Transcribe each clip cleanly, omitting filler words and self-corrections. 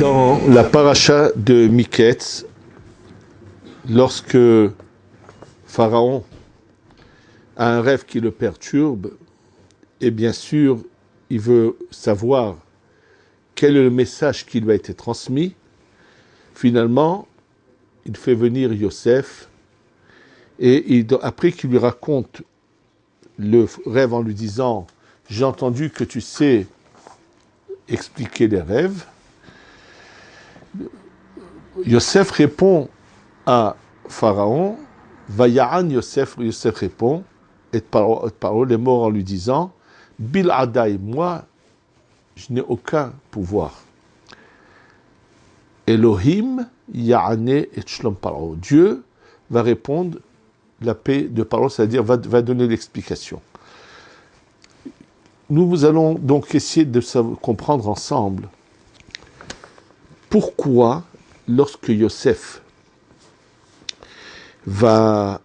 Dans la paracha de Miketz, lorsque Pharaon a un rêve qui le perturbe, et bien sûr, il veut savoir quel est le message qui lui a été transmis, finalement, il fait venir Yosef, et après qu'il lui raconte le rêve en lui disant « J'ai entendu que tu sais expliquer les rêves », Yosef répond à Pharaon, Vaya'an Yosef répond, et parole est mort en lui disant, Bil Adai, moi, je n'ai aucun pouvoir. Elohim Ya'ane et Shlom Paro. Dieu va répondre la paix de Paro, c'est-à-dire va donner l'explication. Nous allons donc essayer de comprendre ensemble pourquoi, lorsque Yosef va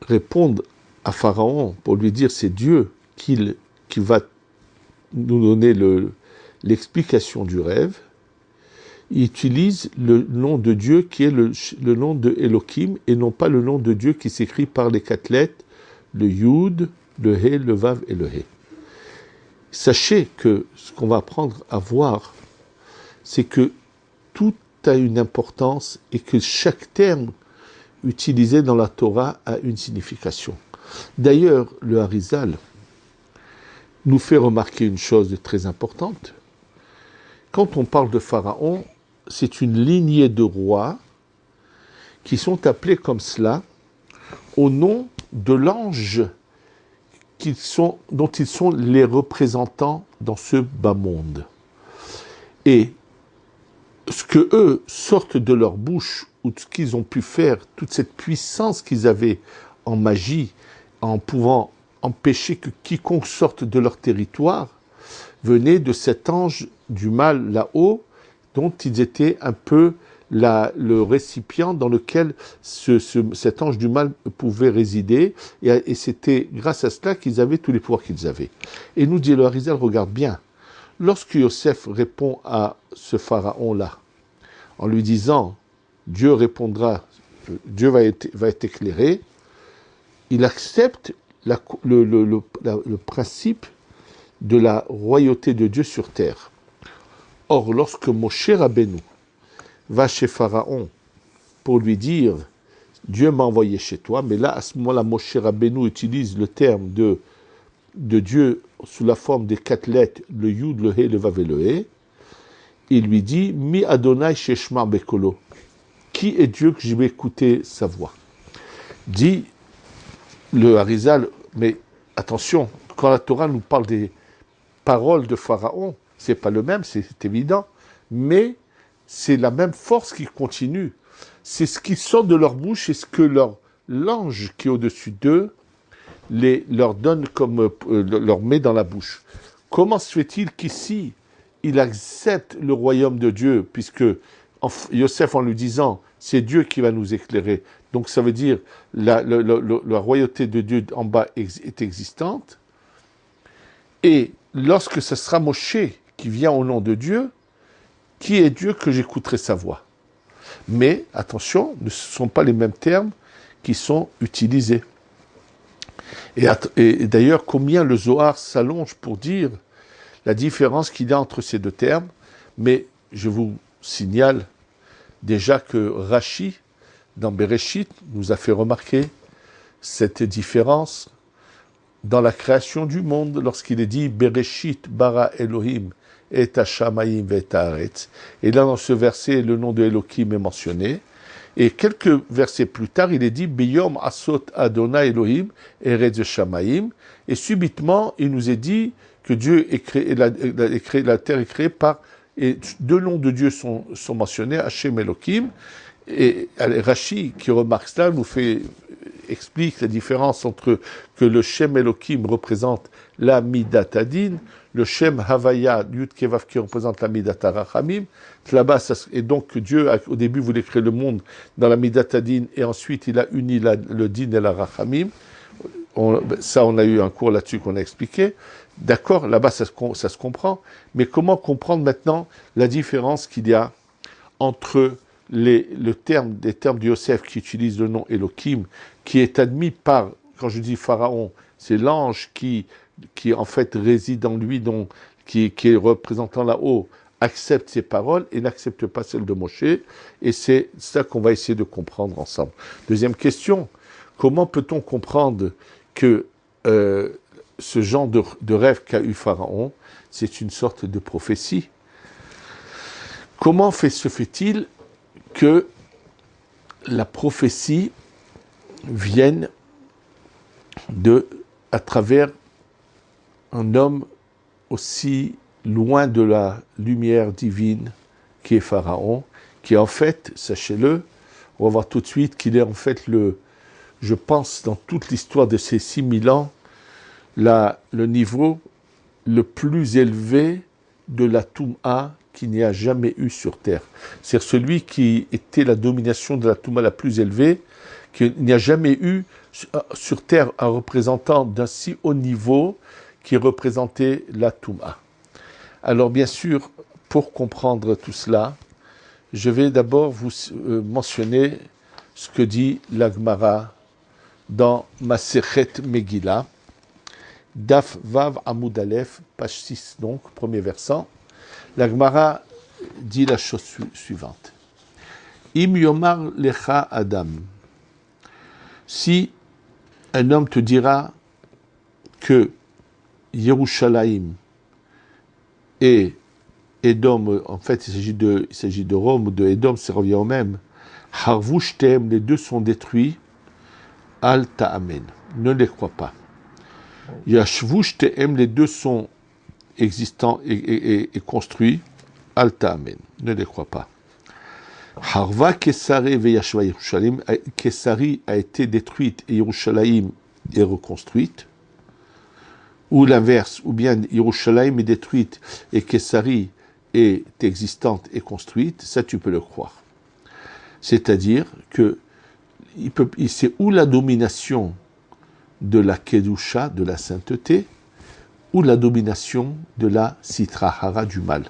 répondre à Pharaon pour lui dire c'est Dieu qui va nous donner l'explication du rêve, il utilise le nom de Dieu qui est le nom de Elohim et non pas le nom de Dieu qui s'écrit par les 4 lettres, le Yud, le He, le Vav et le He. Sachez que ce qu'on va apprendre à voir, c'est que tout a une importance et que chaque terme utilisé dans la Torah a une signification. D'ailleurs, le Harizal nous fait remarquer une chose de très importante. Quand on parle de Pharaon, c'est une lignée de rois qui sont appelés comme cela au nom de l'ange dont ils sont les représentants dans ce bas monde. Et ce que eux sortent de leur bouche, ou ce qu'ils ont pu faire, toute cette puissance qu'ils avaient en magie, en pouvant empêcher que quiconque sorte de leur territoire, venait de cet ange du mal là-haut, dont ils étaient un peu le récipient dans lequel cet ange du mal pouvait résider, et c'était grâce à cela qu'ils avaient tous les pouvoirs qu'ils avaient. Et nous dit le Harizal, regarde bien, lorsque Yosef répond à ce pharaon-là, en lui disant Dieu répondra, Dieu va être éclairé, il accepte le principe de la royauté de Dieu sur terre. Or, lorsque Moshe Rabbeinu va chez Pharaon pour lui dire Dieu m'a envoyé chez toi, mais là, à ce moment-là, Moshe Rabbeinu utilise le terme de Dieu sous la forme des 4 lettres, le Yud, le He, le Vav et le He. Il lui dit Mi Adonai Sheshma Bekolo. Qui est Dieu que je vais écouter sa voix? Dit le Harizal, mais attention, quand la Torah nous parle des paroles de Pharaon, c'est pas le même, c'est évident, mais c'est la même force qui continue. C'est ce qui sort de leur bouche et ce que l'ange qui est au-dessus d'eux leur donne leur met dans la bouche. Comment se fait-il qu'ici, il accepte le royaume de Dieu, puisque Yosef, en lui disant, c'est Dieu qui va nous éclairer, donc ça veut dire la royauté de Dieu en bas est existante, et lorsque ce sera Moshe qui vient au nom de Dieu, qui est Dieu que j'écouterai sa voix? Mais, attention, ce ne sont pas les mêmes termes qui sont utilisés. Et d'ailleurs, combien le Zohar s'allonge pour dire la différence qu'il y a entre ces deux termes, mais je vous signale déjà que Rashi, dans Bereshit, nous a fait remarquer cette différence dans la création du monde, lorsqu'il est dit Bereshit bara Elohim et Hashamayim ve haaretz. Et là, dans ce verset, le nom de Elohim est mentionné. Et quelques versets plus tard, il est dit Biyom asot Adonai Elohim eretz shamayim. Et subitement, il nous est dit que Dieu la terre est créée par, et 2 noms de Dieu sont mentionnés, Hashem Elohim. Et Rashi, qui remarque cela, explique la différence entre que le Shem Elohim représente la Midat Adin, le Shem Havaya, Yud Kevav, qui représente la Midat Arachamim. Là-bas, et donc Dieu, au début, voulait créer le monde dans la Midat Adin, et ensuite il a uni le Din et la Rachamim. ça, on a eu un cours là-dessus qu'on a expliqué. D'accord, là-bas, ça se comprend. Mais comment comprendre maintenant la différence qu'il y a entre des termes de Yosef qui utilisent le nom Elohim, qui est admis par, quand je dis Pharaon, c'est l'ange qui en fait réside en lui, qui est représentant là-haut, accepte ses paroles et n'accepte pas celles de Moshe. Et c'est ça qu'on va essayer de comprendre ensemble. Deuxième question, comment peut-on comprendre que ce genre de rêve qu'a eu Pharaon, c'est une sorte de prophétie? Comment se fait-il que la prophétie vienne à travers un homme aussi loin de la lumière divine qui est Pharaon, qui est en fait, sachez-le, on va voir tout de suite qu'il est en fait je pense, dans toute l'histoire de ces 6000 ans, le niveau le plus élevé de la Touma qu'il n'y a jamais eu sur Terre. C'est celui qui était la domination de la Touma la plus élevée, qu'il n'y a jamais eu sur Terre un représentant d'un si haut niveau qui représentait la Touma. Alors bien sûr, pour comprendre tout cela, je vais d'abord vous mentionner ce que dit la Gemara dans Masechet Megillah, Daf Vav Amud Aleph, page 6 donc, premier versant. La Gemara dit la chose suivante. Im Yomar Lecha Adam. Si un homme te dira que Yerushalayim et Edom, en fait il s'agit de Rome ou de Edom, ça revient au même. Harvu shtem, les deux sont détruits. Al ta'amen, ne les crois pas. Yashvu shtem, les deux sont existants et construits. Al ta'amen, ne les crois pas. Harva Kesare veyashva Yerushalayim, Kesari a été détruite et Yerushalayim est reconstruite. Ou l'inverse, ou bien Yerushalayim est détruite et Kesari est existante et construite, ça tu peux le croire. C'est-à-dire que c'est ou la domination de la Kedusha, de la sainteté, ou la domination de la Sitra Hara, du mal.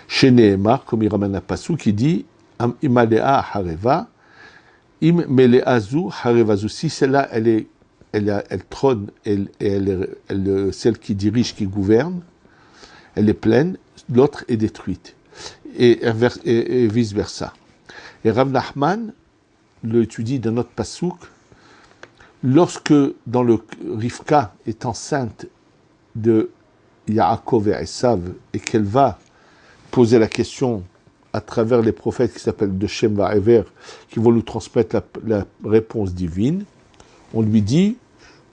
Chez Nehemar, comme il ramène un passou qui dit Am imalea hareva, im meleazu harevazu. Si celle-là, elle trône, celle qui dirige, qui gouverne, elle est pleine, l'autre est détruite. Et vice-versa. Et Rav Nachman l'étudie dans notre passouk, lorsque dans le Rivka est enceinte de Yaakov et Esav et qu'elle va poser la question à travers les prophètes qui s'appellent de Shem Va'ever, qui vont lui transmettre la réponse divine, on lui dit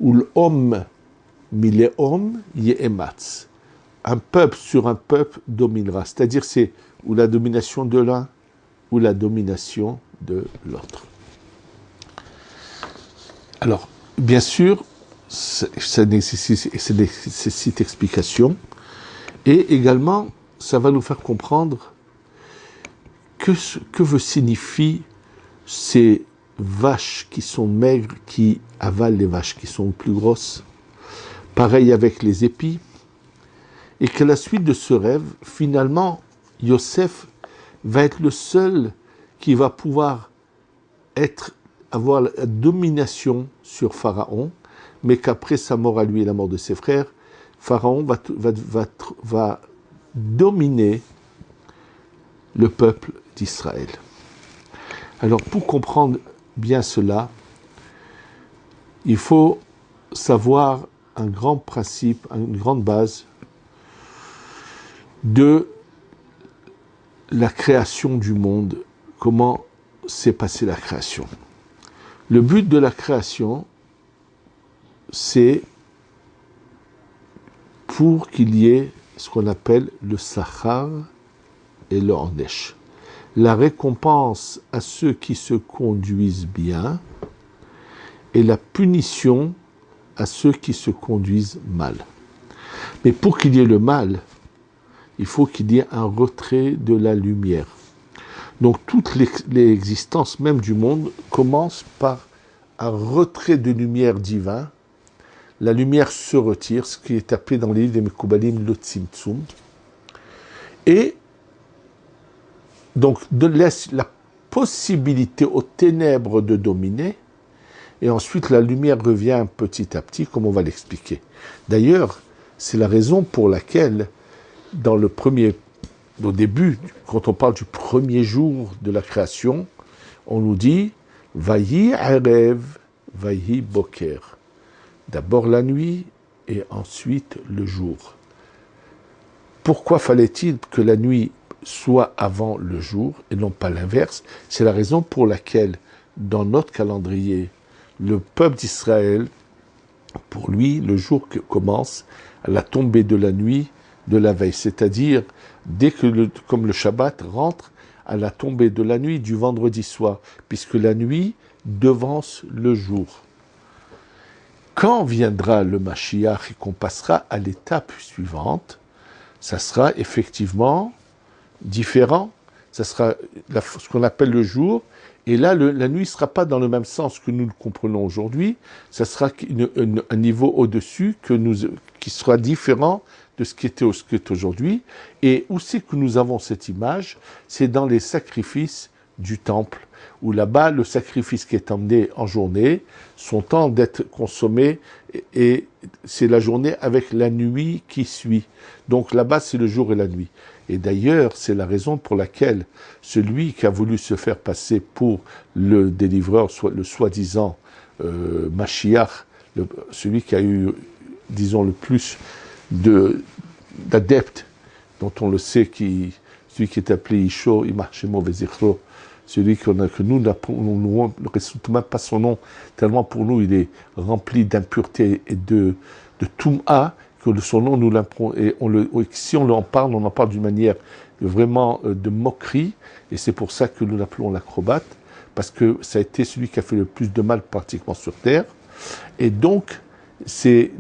Ul-Om Mileom Ye'ematz. Un peuple sur un peuple dominera. C'est-à-dire c'est ou la domination de l'un ou la domination de l'autre. Alors, bien sûr, ça nécessite explication, et également, ça va nous faire comprendre que signifient ces vaches qui sont maigres, qui avalent les vaches qui sont plus grosses. Pareil avec les épis. Et qu'à la suite de ce rêve, finalement, Yosef va être le seul qui va pouvoir avoir la domination sur Pharaon, mais qu'après sa mort à lui et la mort de ses frères, Pharaon va dominer le peuple d'Israël. Alors, pour comprendre bien cela, il faut savoir un grand principe, une grande base de la création du monde, comment s'est passée la création. Le but de la création, c'est pour qu'il y ait ce qu'on appelle le sachar et le onesh. La récompense à ceux qui se conduisent bien et la punition à ceux qui se conduisent mal. Mais pour qu'il y ait le mal, il faut qu'il y ait un retrait de la lumière. Donc toute l'existence même du monde commence par un retrait de lumière divin la lumière se retire, ce qui est appelé dans les livres des Mekoubalim le Tzimtzum, et donc laisse la possibilité aux ténèbres de dominer, et ensuite la lumière revient petit à petit, comme on va l'expliquer. D'ailleurs, c'est la raison pour laquelle, au début, quand on parle du premier jour de la création, on nous dit « Vayi Arev, Vayi Boker ». D'abord la nuit et ensuite le jour. Pourquoi fallait-il que la nuit soit avant le jour et non pas l'inverse? C'est la raison pour laquelle, dans notre calendrier, le peuple d'Israël, pour lui, le jour commence à la tombée de la nuit de la veille, c'est-à-dire dès que, comme le Shabbat rentre à la tombée de la nuit du vendredi soir, puisque la nuit devance le jour. Quand viendra le Mashiach et qu'on passera à l'étape suivante, ça sera effectivement différent, ça sera ce qu'on appelle le jour, et là la nuit ne sera pas dans le même sens que nous le comprenons aujourd'hui, ça sera un niveau au-dessus qui sera différent de ce qui est aujourd'hui. Et où c'est que nous avons cette image? C'est dans les sacrifices du temple, où là-bas, le sacrifice qui est emmené en journée, son temps d'être consommé, et c'est la journée avec la nuit qui suit. Donc là-bas, c'est le jour et la nuit. Et d'ailleurs, c'est la raison pour laquelle celui qui a voulu se faire passer pour le délivreur, le soi-disant Mashiach, celui qui a eu, disons, le plus d'adeptes, dont on le sait, celui qui est appelé Isho, Imachemo Vezichro, celui que nous ne récitons même pas son nom, tellement pour nous il est rempli d'impureté et de Toum'a, que son nom nous l'imprend, et si on en parle d'une manière vraiment de moquerie, et c'est pour ça que nous l'appelons l'acrobate, parce que ça a été celui qui a fait le plus de mal pratiquement sur Terre, et donc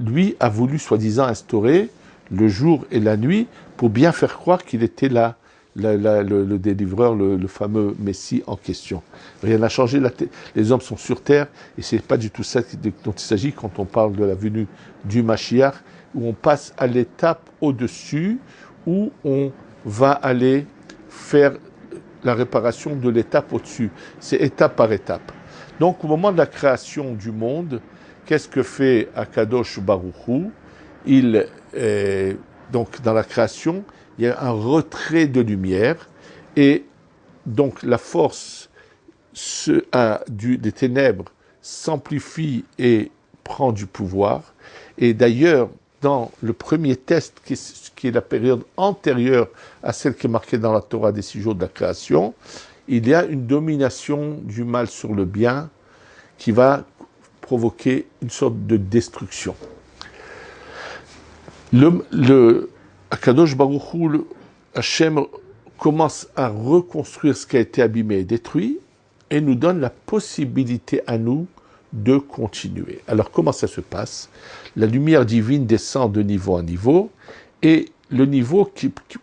lui a voulu soi-disant instaurer le jour et la nuit pour bien faire croire qu'il était là, le délivreur, le fameux Messie en question. Rien n'a changé, les hommes sont sur terre, et c'est pas du tout ça dont il s'agit quand on parle de la venue du Mashiach, où on passe à l'étape au-dessus, où on va aller faire la réparation de l'étape au-dessus. C'est étape par étape. Donc au moment de la création du monde, qu'est-ce que fait Akadosh Baruch Hu? Donc dans la création, il y a un retrait de lumière, et donc la force des ténèbres s'amplifie et prend du pouvoir. Et d'ailleurs, dans le premier test, qui est la période antérieure à celle qui est marquée dans la Torah des 6 jours de la création, il y a une domination du mal sur le bien qui va provoquer une sorte de destruction. Akadosh Baruch Hu, Hachem, commence à reconstruire ce qui a été abîmé et détruit, et nous donne la possibilité à nous de continuer. Alors comment ça se passe? La lumière divine descend de niveau en niveau, et le niveau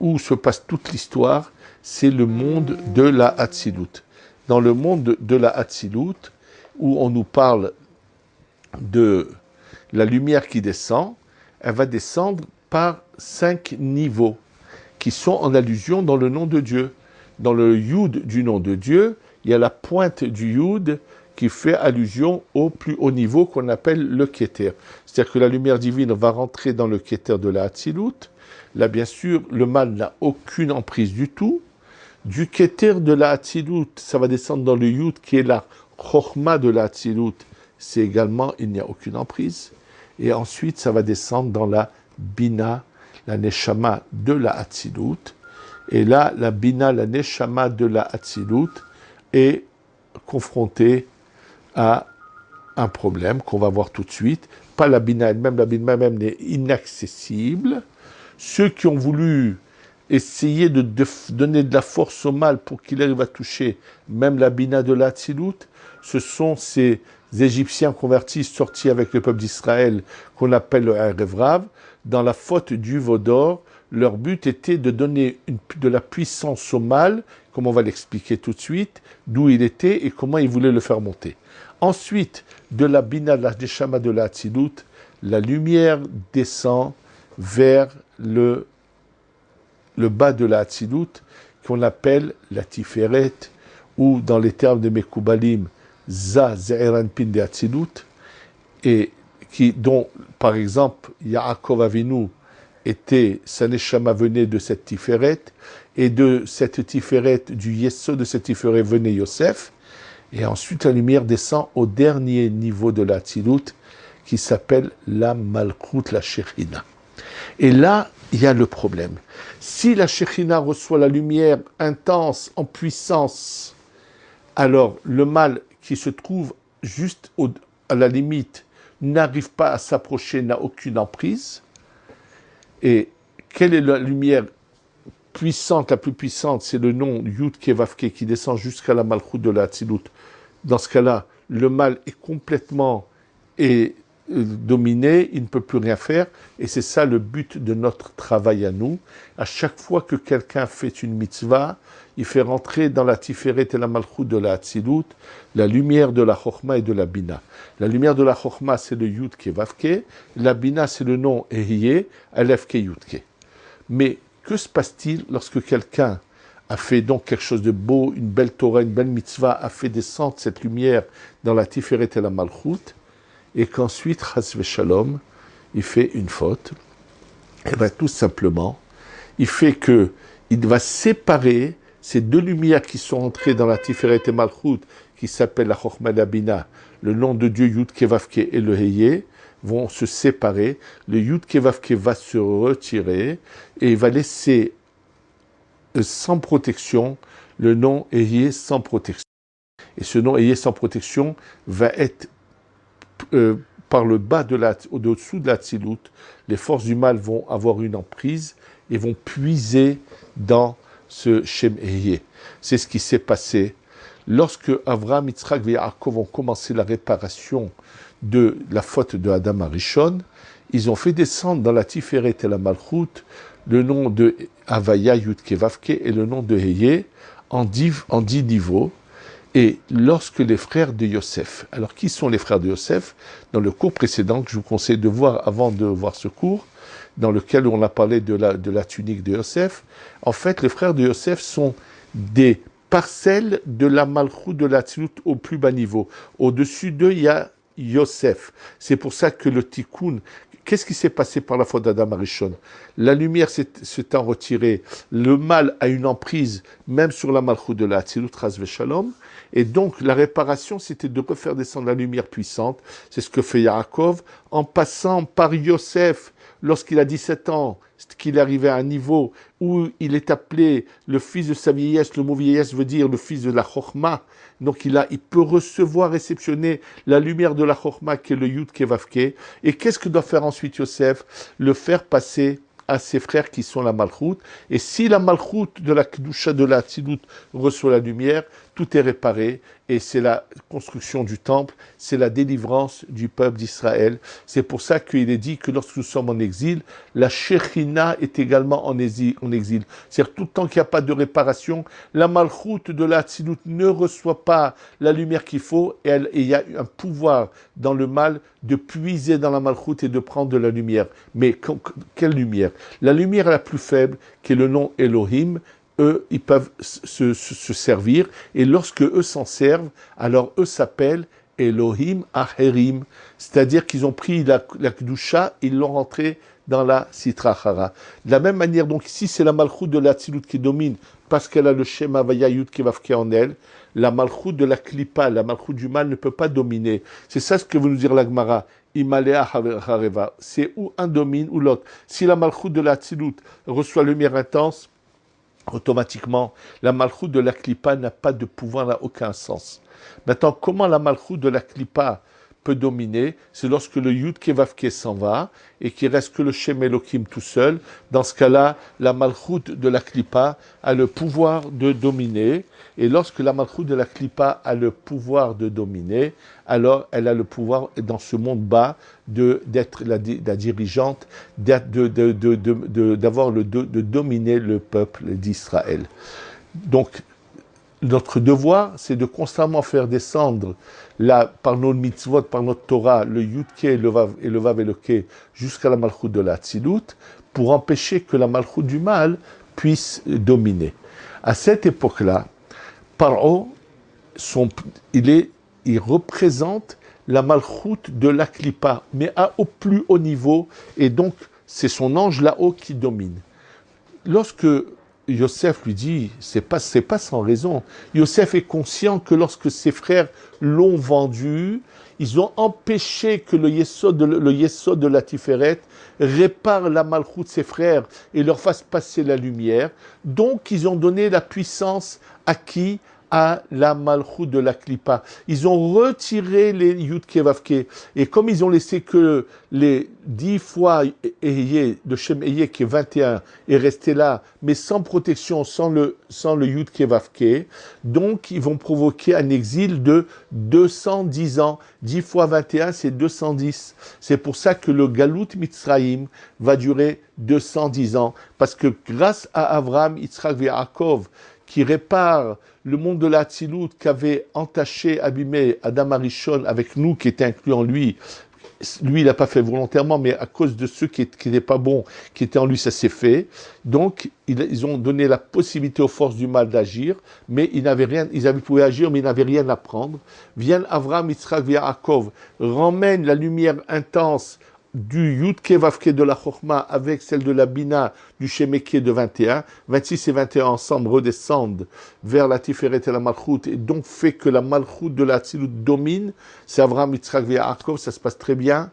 où se passe toute l'histoire, c'est le monde de la Hatzilut. Dans le monde de la Hatzilut, où on nous parle de la lumière qui descend, elle va descendre par 5 niveaux qui sont en allusion dans le nom de Dieu. Dans le Yud du nom de Dieu, il y a la pointe du Yud qui fait allusion au plus haut niveau qu'on appelle le Keter. C'est-à-dire que la lumière divine va rentrer dans le Keter de la Hatzilut. Là, bien sûr, le mal n'a aucune emprise du tout. Du Keter de la Hatzilut, ça va descendre dans le Yud qui est la Chochma de la Hatzilut. C'est également, il n'y a aucune emprise. Et ensuite, ça va descendre dans la Bina, la Neshama de la Hatzilut. Et là, la Bina, la Neshama de la Hatzilut est confrontée à un problème qu'on va voir tout de suite. Pas la Bina elle-même, la Bina elle-même est inaccessible. Ceux qui ont voulu essayer de donner de la force au mal pour qu'il arrive à toucher même la Bina de la Hatzilut, ce sont ces Égyptiens convertis sortis avec le peuple d'Israël qu'on appelle le Erev Rav. Dans la faute du veau d'or, leur but était de donner de la puissance au mal, comme on va l'expliquer tout de suite, d'où il était et comment ils voulaient le faire monter. Ensuite, de la Bina, la Neshama de la Hatzilut, la lumière descend vers le bas de la Hatzilut, qu'on appelle la Tiferet, ou dans les termes de Mekoubalim, Za Ze'eran Pin de Hatzilut, et dont, par exemple, Yaakov Avinu était, sa neshama venait de cette Tiferet, et de cette Tiferet, du Yesod de cette Tiferet venait Yosef, et ensuite la lumière descend au dernier niveau de la Hatzilut, qui s'appelle la Malchut, la Shechina. Et là, il y a le problème. Si la Shechina reçoit la lumière intense, en puissance, alors le mal qui se trouve juste à la limite n'arrive pas à s'approcher, n'a aucune emprise. Et quelle est la lumière puissante, la plus puissante? C'est le nom Yud Kevavke qui descend jusqu'à la Malchut de la Hatzilut. Dans ce cas-là, le mal est complètement dominé, il ne peut plus rien faire, et c'est ça le but de notre travail à nous. À chaque fois que quelqu'un fait une mitzvah, il fait rentrer dans la Tiferet et la Malchut de la Hatzilut la lumière de la Chochma et de la Bina. La lumière de la Chochma, c'est le Yud Kevavke, la Bina, c'est le nom Ehyeh, Aleph Ke Yud Ke. Mais que se passe-t-il lorsque quelqu'un a fait donc quelque chose de beau, une belle Torah, une belle mitzvah, a fait descendre cette lumière dans la Tiferet et la Malchut, et qu'ensuite, Chas Veshalom, il fait une faute? Et bien tout simplement, il fait que il va séparer ces deux lumières qui sont entrées dans la Tiferet et Malchut, qui s'appellent la Chochma et la Bina, le nom de Dieu Yud Kevavke et le Ehyeh, vont se séparer. Le Yud Kevavke va se retirer et il va laisser sans protection le nom Ehyeh sans protection. Et ce nom Ehyeh sans protection va être par le bas au-dessous de la Tzilut. Les forces du mal vont avoir une emprise et vont puiser dans ce Shem Ehyeh. C'est ce qui s'est passé lorsque Avraham, Yitzhak et Yaakov ont commencé la réparation de la faute de Adam Arishon. Ils ont fait descendre dans la Tiferet et la Malchut le nom de Havaya Yud Kevavke et le nom de Ehyeh en 10 niveaux. Et lorsque les frères de Yosef, alors qui sont les frères de Yosef? Dans le cours précédent que je vous conseille de voir avant de voir ce cours, dans lequel on a parlé de la tunique de Yosef, en fait les frères de Yosef sont des parcelles de la Malchut de la Tzilut au plus bas niveau. Au-dessus d'eux, il y a Yosef. C'est pour ça que le Tikkun, qu'est-ce qui s'est passé par la faute d'Adam Arishon? La lumière s'étant retirée, le mal a une emprise même sur la Malchut de la Tzilut, Chas Veshalom, et donc la réparation c'était de refaire descendre la lumière puissante. C'est ce que fait Yaakov en passant par Yosef lorsqu'il a 17 ans, qu'il est arrivé à un niveau où il est appelé le fils de sa vieillesse. Le mot vieillesse veut dire le fils de la Chochma. Donc il peut recevoir, réceptionner la lumière de la Chochma qui est le Yud Kevavke. Et qu'est-ce que doit faire ensuite Yosef? Le faire passer à ses frères qui sont la Malchut. Et si la Malchut de la Kedusha de la Tzilut reçoit la lumière, tout est réparé. Et c'est la construction du temple, c'est la délivrance du peuple d'Israël. C'est pour ça qu'il est dit que lorsque nous sommes en exil, la Shechina est également en exil. C'est-à-dire tout le temps qu'il n'y a pas de réparation, la Malchut de la Tzilut ne reçoit pas la lumière qu'il faut et il y a un pouvoir dans le mal de puiser dans la Malchut et de prendre de la lumière. Mais quelle lumière? La lumière la plus faible, qui est le nom Elohim, eux, ils peuvent se servir, et lorsque eux s'en servent, alors eux s'appellent Elohim Acherim, c'est-à-dire qu'ils ont pris la Kedusha, ils l'ont rentrée dans la Sitra Achara. De la même manière, donc ici, c'est la Malchut de la Tzilut qui domine, parce qu'elle a le Shem Havaya Yud Kevavke en elle. La Malchut de la Klippa, la Malchut du mal, ne peut pas dominer. C'est ça ce que veut nous dire la Gemara. Imalea Hareva. C'est ou un domine ou l'autre. Si la Malchut de la Tzilut reçoit lumière intense, automatiquement, la Malchut de la Klippa n'a pas de pouvoir, n'a aucun sens. Maintenant, comment la Malchut de la Klippa peut dominer? C'est lorsque le Yud Kevavke s'en va et qu'il reste que le Shem Elohim tout seul. Dans ce cas-là, la Malchut de la Klippa a le pouvoir de dominer. Et lorsque la Malchut de la Klippa a le pouvoir de dominer, alors elle a le pouvoir dans ce monde bas d'être la dirigeante, de dominer le peuple d'Israël. Donc, notre devoir, c'est de constamment faire descendre, par nos mitzvot, par notre Torah, le Yud-Ke, le Vav et le Ke, jusqu'à la Malchut de la Tzilut, pour empêcher que la Malchut du mal puisse dominer. À cette époque-là, Paro, il représente la Malchut de la Klippa, mais au plus haut niveau, et donc c'est son ange là-haut qui domine. Lorsque Yosef lui dit, c'est pas sans raison. Yosef est conscient que lorsque ses frères l'ont vendu, ils ont empêché que le Yesod de la Tiferet répare la malchut de ses frères et leur fasse passer la lumière. Donc, ils ont donné la puissance à qui? À la malchut de la Klippa. Ils ont retiré les Yud Kevavke. Et comme ils ont laissé que les 10 fois Ehye, de Shem Ehye, qui est 21, est resté là, mais sans protection, sans le Yud Kevavke, donc ils vont provoquer un exil de 210 ans. 10 fois 21, c'est 210. C'est pour ça que le Galut Mitzrayim va durer 210 ans. Parce que grâce à Avraham, Yitzhak et Yaakov, qui répare le monde de la Hatzilut qu'avait entaché, abîmé Adam Arishon avec nous, qui était inclus en lui. Lui, il n'a pas fait volontairement, mais à cause de ceux qui n'étaient pas bons, qui étaient en lui, ça s'est fait. Donc, ils ont donné la possibilité aux forces du mal d'agir, mais ils pouvaient agir, mais ils n'avaient rien à prendre. Viennent Avraham, Yitzhak et Yaakov, ramènent la lumière intense du Yud Kevavke de la Chochma avec celle de la Bina du Shemeke de 21, 26 et 21 ensemble redescendent vers la Tiferet et la Malchut, et donc fait que la Malchut de la Tzilut domine. C'est Avraham, Yitzhak et Yaakov, ça se passe très bien.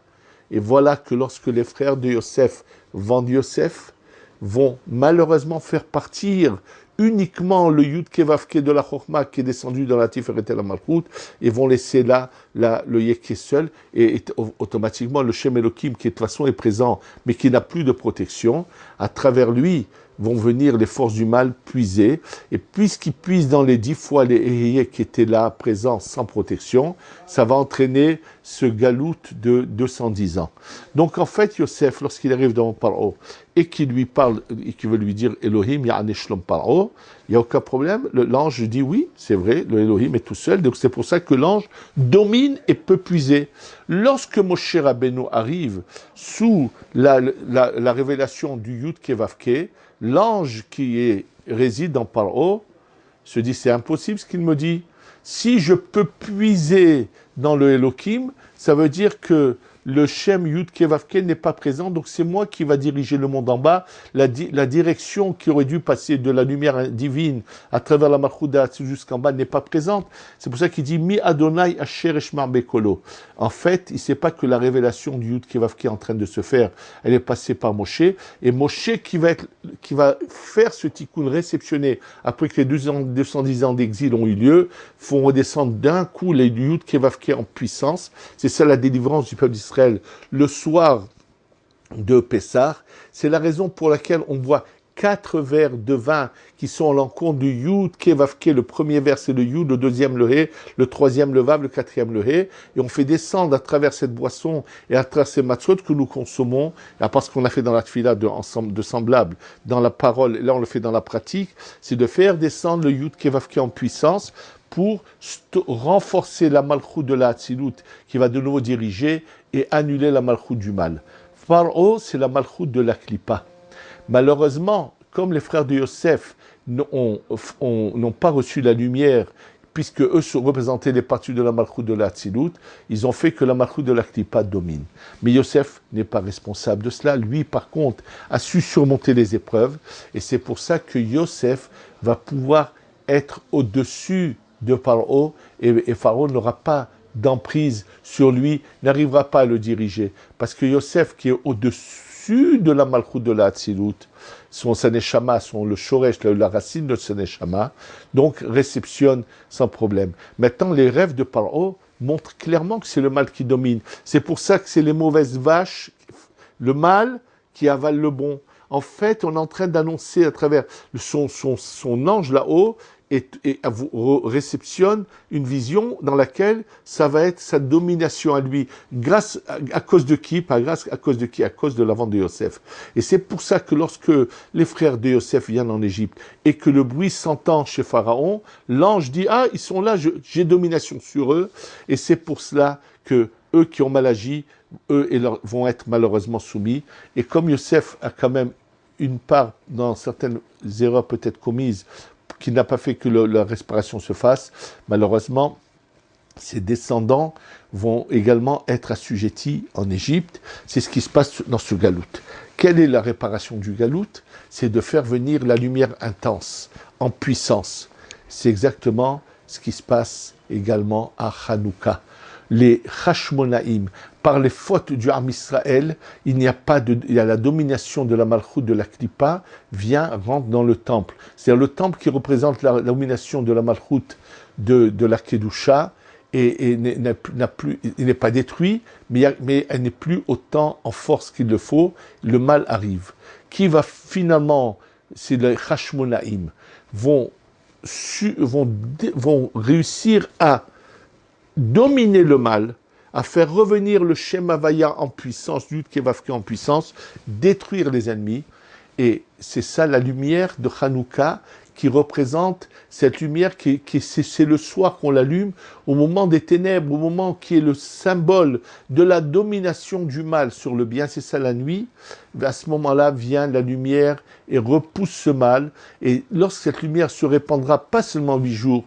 Et voilà que lorsque les frères de Yosef vendent Yosef, vont malheureusement faire partir uniquement le Yud Kevavke de la Chochma qui est descendu dans la Tiferet et la Malchut, et vont laisser là le Yeke seul, et automatiquement le Shem Elohim qui de toute façon est présent, mais qui n'a plus de protection, à travers lui vont venir les forces du mal puiser, et puisqu'ils puisent dans les 10 fois les Ehye qui étaient là, présents, sans protection, ça va entraîner ce galout de 210 ans. Donc en fait, Yosef, lorsqu'il arrive devant Paro, et qu'il lui parle, et qu'il veut lui dire Elohim, Ya'ane Shlom Paro, il n'y a aucun problème, l'ange dit oui, c'est vrai, le Elohim est tout seul, donc c'est pour ça que l'ange domine et peut puiser. Lorsque Moshe Rabbeinu arrive sous la révélation du Yud Kevavke, l'ange qui réside en Paro se dit, c'est impossible ce qu'il me dit. Si je peux puiser dans le Elohim, ça veut dire que le Shem Yud Kevavke n'est pas présent, donc c'est moi qui va diriger le monde en bas. La direction qui aurait dû passer de la lumière divine à travers la Malchut jusqu'en bas n'est pas présente. C'est pour ça qu'il dit Mi Adonai Asher Eshmar Bekolo. En fait, il ne sait pas que la révélation du Yud Kevavke est en train de se faire. Elle est passée par Moshe, et Moshe qui va faire ce tikkun réceptionné après que les 210 ans d'exil ont eu lieu, font redescendre d'un coup les Yud Kevavke en puissance. C'est ça la délivrance du peuple d'Israël le soir de Pessah. C'est la raison pour laquelle on boit 4 verres de vin qui sont à l'encontre du Yud Kevavke. Le premier verre c'est le Yud, le deuxième le He, le troisième le Vav, le quatrième le He, et on fait descendre à travers cette boisson et à travers ces matzot que nous consommons, parce qu'on a fait dans la tefila de semblable, dans la parole, et là on le fait dans la pratique, c'est de faire descendre le Yud Kevavke en puissance pour renforcer la malchut de la Hatzilut qui va de nouveau diriger et annuler la malchut du mal. Paro, c'est la malchut de la Klippa. Malheureusement, comme les frères de Yosef n'ont pas reçu la lumière, puisque eux représentaient les parties de la malchut de la Hatzilut, ils ont fait que la malchut de la Klippa domine. Mais Yosef n'est pas responsable de cela. Lui, par contre, a su surmonter les épreuves, et c'est pour ça que Yosef va pouvoir être au-dessus de Paro, et Pharaon n'aura pas d'emprise sur lui, n'arrivera pas à le diriger. Parce que Yosef, qui est au-dessus de la malchut de la Hatzilut, son Saneshama, le Shoresh, la racine de Saneshama, donc réceptionne sans problème. Maintenant, les rêves de Paro montrent clairement que c'est le mal qui domine. C'est pour ça que c'est les mauvaises vaches, le mal qui avale le bon. En fait, on est en train d'annoncer à travers son ange là-haut et réceptionne une vision dans laquelle ça va être sa domination à lui. Grâce à cause de qui? Pas grâce à cause de qui? À cause de la vente de Yosef. Et c'est pour ça que lorsque les frères de Yosef viennent en Égypte et que le bruit s'entend chez Pharaon, l'ange dit, ah, ils sont là, j'ai domination sur eux. Et c'est pour cela que eux qui ont mal agi, eux vont être malheureusement soumis. Et comme Yosef a quand même une part dans certaines erreurs peut-être commises, qui n'a pas fait que la réparation se fasse, malheureusement, ses descendants vont également être assujettis en Égypte. C'est ce qui se passe dans ce galout. Quelle est la réparation du galout? C'est de faire venir la lumière intense, en puissance. C'est exactement ce qui se passe également à Hanouka. Les Hashmonaïm, par les fautes du Ham Israël, il y a la domination de la Malchut, de la Klippa, rentre dans le temple. C'est-à-dire le temple qui représente la domination de la Malchut de la Kedusha, et il n'est pas détruit, mais elle n'est plus autant en force qu'il le faut, le mal arrive. Qui va finalement, c'est les Hashmonaïm, vont réussir à dominer le mal, à faire revenir le Shem Havaya en puissance, Yud Kevavke en puissance, détruire les ennemis. Et c'est ça la lumière de Hanouka qui représente cette lumière c'est le soir qu'on l'allume, au moment des ténèbres, au moment qui est le symbole de la domination du mal sur le bien, c'est ça la nuit. À ce moment-là vient la lumière et repousse ce mal. Et lorsque cette lumière se répandra, pas seulement 8 jours,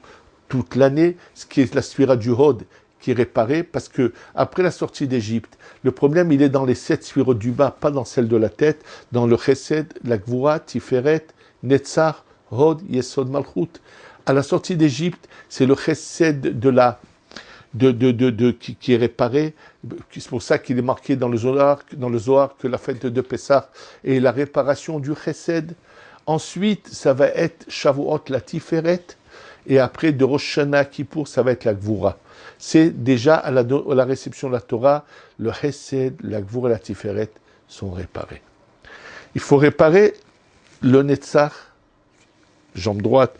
toute l'année, ce qui est la sphira du Hod, qui est réparée, parce que après la sortie d'Égypte, le problème il est dans les 7 sphirotes du bas, pas dans celle de la tête, dans le Chesed, la Gvura, Tiferet, Netzar, Hod, Yesod, Malchut. À la sortie d'Égypte, c'est le Chesed qui est réparé. C'est pour ça qu'il est marqué dans le Zohar que la fête de Pessah est la réparation du Chesed. Ensuite, ça va être Shavuot, la Tiferet. Et après, de Rosh Hashanah Kippour, ça va être la Gvura. C'est déjà à la réception de la Torah, le Chesed, la Gvura et la Tiferet sont réparés. Il faut réparer le Netzach, jambe droite,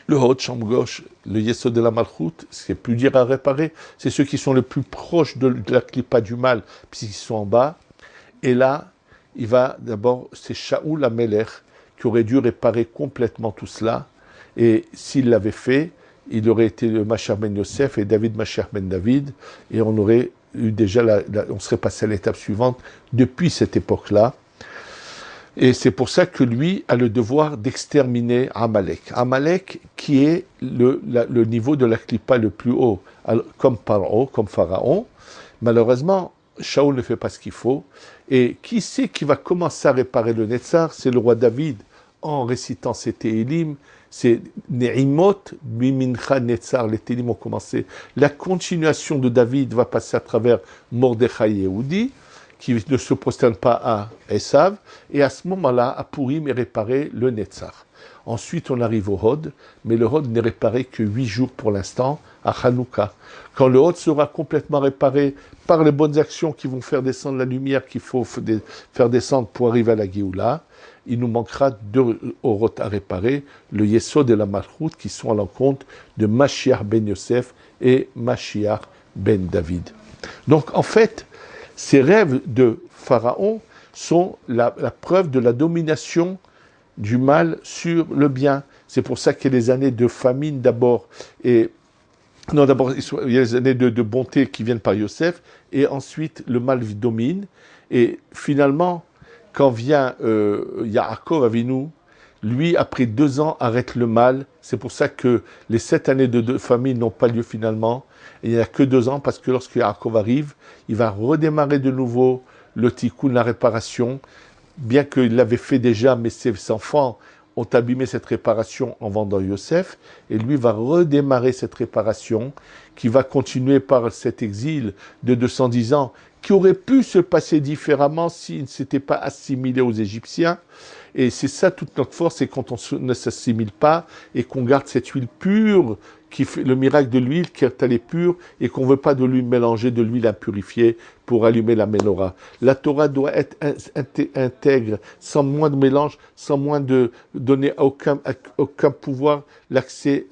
le Hod, jambe gauche, le Yesod de la Malchut, ce qui est plus dur à réparer, c'est ceux qui sont les plus proches de la Klippa du mal, puisqu'ils sont en bas. Et là, c'est Shaoul Amelech qui aurait dû réparer complètement tout cela. Et s'il l'avait fait, il aurait été le Mashiach ben Yosef et David Mashiach ben David, et on aurait eu déjà on serait passé à l'étape suivante depuis cette époque-là. Et c'est pour ça que lui a le devoir d'exterminer Amalek. Amalek qui est le niveau de la Klippa le plus haut, comme Pharaon. Malheureusement, Shaoul ne fait pas ce qu'il faut. Et qui c'est qui va commencer à réparer le Netzar? C'est le roi David, en récitant ses Tehillim. C'est Ne'imot, Bimincha Netzar, les Tehillim ont commencé. La continuation de David va passer à travers Mordechai Yehudi, qui ne se prosterne pas à Esav, et à ce moment-là, à Purim est réparé le Netzar. Ensuite, on arrive au Hod, mais le Hod n'est réparé que 8 jours pour l'instant, à Hanouka. Quand le Hod sera complètement réparé par les bonnes actions qui vont faire descendre la lumière qu'il faut faire descendre pour arriver à la Géoula, il nous manquera 2 Horot à réparer, le Yesod et la Malchut, qui sont à l'encontre de Mashiach ben Yosef et Mashiach ben David. Donc, en fait, ces rêves de Pharaon sont la preuve de la domination du mal sur le bien. C'est pour ça qu'il y a les années de famine d'abord, d'abord il y a les années de bonté qui viennent par Yosef, et ensuite le mal domine, et finalement, quand vient Yaakov Avinu, lui, après 2 ans, arrête le mal. C'est pour ça que les 7 années de famine n'ont pas lieu finalement. Et il n'y a que 2 ans, parce que lorsque Yaakov arrive, il va redémarrer de nouveau le tikkun, la réparation, bien qu'il l'avait fait déjà, mais ses enfants ont abîmé cette réparation en vendant Yosef, et lui va redémarrer cette réparation, qui va continuer par cet exil de 210 ans, qui aurait pu se passer différemment s'il ne s'était pas assimilé aux Égyptiens. Et c'est ça toute notre force, c'est quand on ne s'assimile pas et qu'on garde cette huile pure, qui fait le miracle de l'huile, qui est pure, et qu'on ne veut pas de l'huile mélangée, de l'huile impurifiée pour allumer la menorah. La Torah doit être intègre, sans moins de mélange, sans moins de donner aucun pouvoir. L'accès,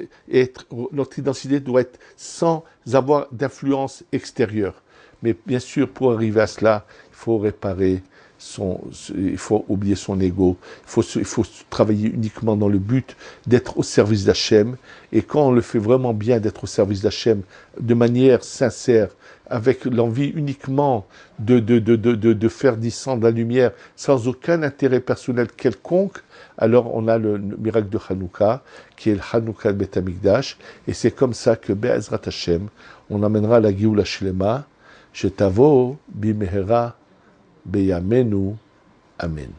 notre identité doit être sans avoir d'influence extérieure. Mais bien sûr, pour arriver à cela, il faut réparer il faut oublier son ego, il faut travailler uniquement dans le but d'être au service d'Hachem. Et quand on le fait vraiment bien, d'être au service d'Hachem, de manière sincère, avec l'envie uniquement de faire descendre la lumière, sans aucun intérêt personnel quelconque, alors on a le miracle de Hanouka, qui est le Hanouka de Beth Amikdash, et c'est comme ça que Be'ezrat Hashem, on amènera la Géoula Shlema, Shetavo Bimehera Beyamenu. Amen.